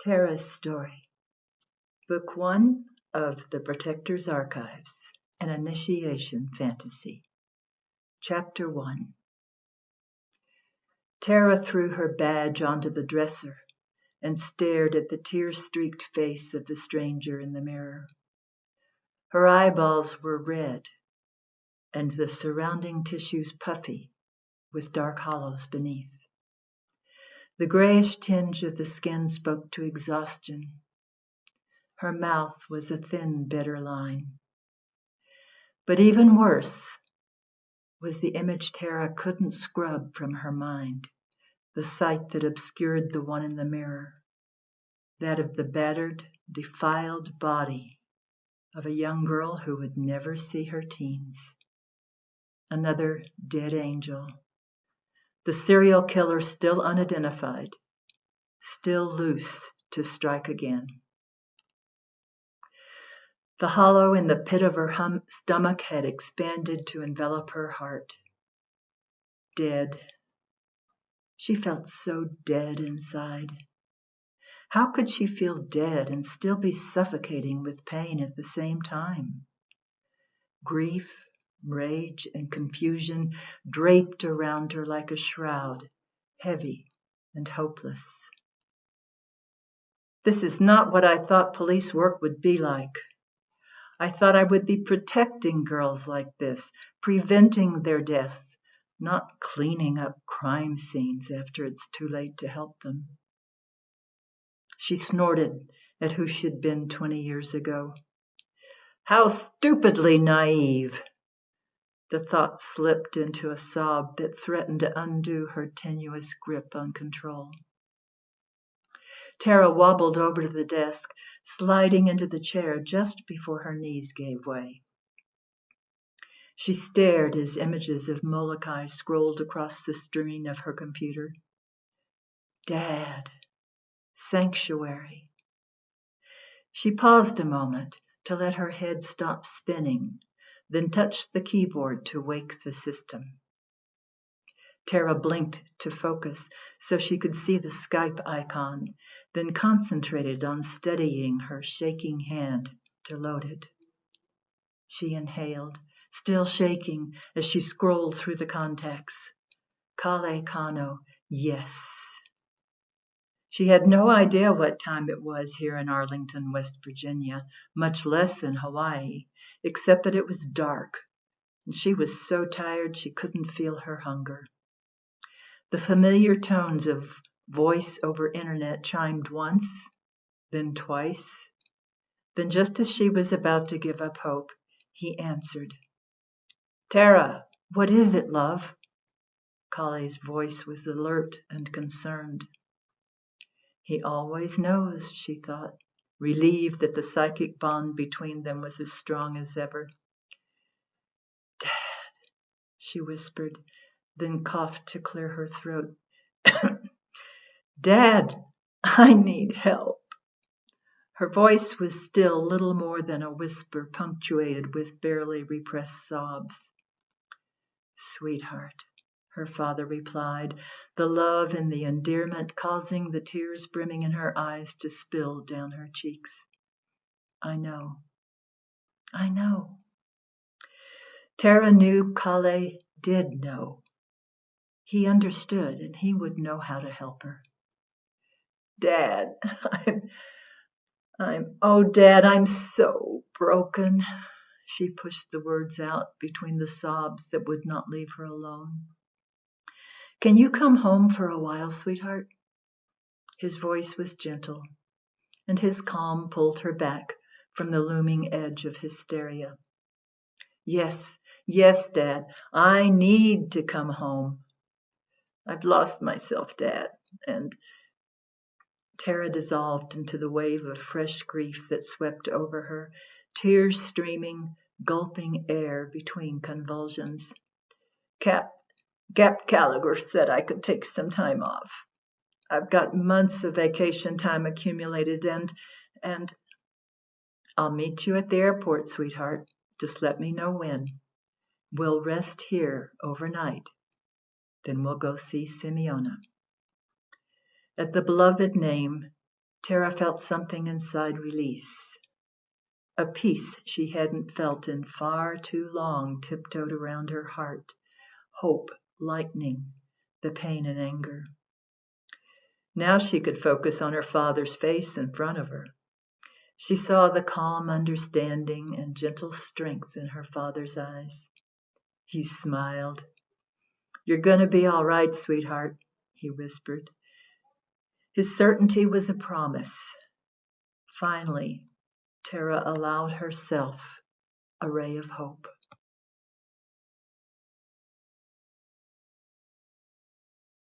Terra's Story, Book 1 of The Protector's Archives, an Initiation Fantasy. Chapter 1. Terra threw her badge onto the dresser and stared at the tear-streaked face of the stranger in the mirror. Her eyeballs were red, and the surrounding tissues puffy, with dark hollows beneath. The grayish tinge of the skin spoke to exhaustion. Her mouth was a thin, bitter line. But even worse was the image Terra couldn't scrub from her mind, the sight that obscured the one in the mirror, that of the battered, defiled body of a young girl who would never see her teens. Another dead angel. The serial killer still unidentified, still loose to strike again. The hollow in the pit of her stomach had expanded to envelop her heart. Dead. She felt so dead inside. How could she feel dead and still be suffocating with pain at the same time? Grief, rage, and confusion draped around her like a shroud, heavy and hopeless. This is not what I thought police work would be like. I thought I would be protecting girls like this, preventing their deaths, not cleaning up crime scenes after it's too late to help them. She snorted at who she'd been 20 years ago. How stupidly naive! The thought slipped into a sob that threatened to undo her tenuous grip on control. Terra wobbled over to the desk, sliding into the chair just before her knees gave way. She stared as images of Molokai scrolled across the screen of her computer. Dad. Sanctuary. She paused a moment to let her head stop spinning, then touched the keyboard to wake the system. Terra blinked to focus so she could see the Skype icon, then concentrated on steadying her shaking hand to load it. She inhaled, still shaking as she scrolled through the contacts. Kale Kano, yes. She had no idea what time it was here in Arlington, West Virginia, much less in Hawaii, except that it was dark, and she was so tired she couldn't feel her hunger. The familiar tones of voice over internet chimed once, then twice. Then just as she was about to give up hope, he answered. Terra, what is it, love? Kale's voice was alert and concerned. He always knows, she thought, relieved that the psychic bond between them was as strong as ever. Dad, she whispered, then coughed to clear her throat. Dad, I need help. Her voice was still little more than a whisper, punctuated with barely repressed sobs. Sweetheart, her father replied, the love and the endearment causing the tears brimming in her eyes to spill down her cheeks. I know. Terra knew Kale did know. He understood, and he would know how to help her. Dad, Dad, I'm so broken. She pushed the words out between the sobs that would not leave her alone. Can you come home for a while, sweetheart? His voice was gentle, and his calm pulled her back from the looming edge of hysteria. Yes, Dad, I need to come home. I've lost myself, Dad, and Terra dissolved into the wave of fresh grief that swept over her, tears streaming, gulping air between convulsions. Gap Gallagher said I could take some time off. I've got months of vacation time accumulated and I'll meet you at the airport, sweetheart. Just let me know when. We'll rest here overnight. Then we'll go see Simeona. At the beloved name, Terra felt something inside release. A peace she hadn't felt in far too long tiptoed around her heart, hope lightening the pain and anger. Now she could focus on her father's face in front of her. She saw the calm understanding and gentle strength in her father's eyes. He smiled. "You're gonna be all right, sweetheart," he whispered. His certainty was a promise. Finally, Terra allowed herself a ray of hope.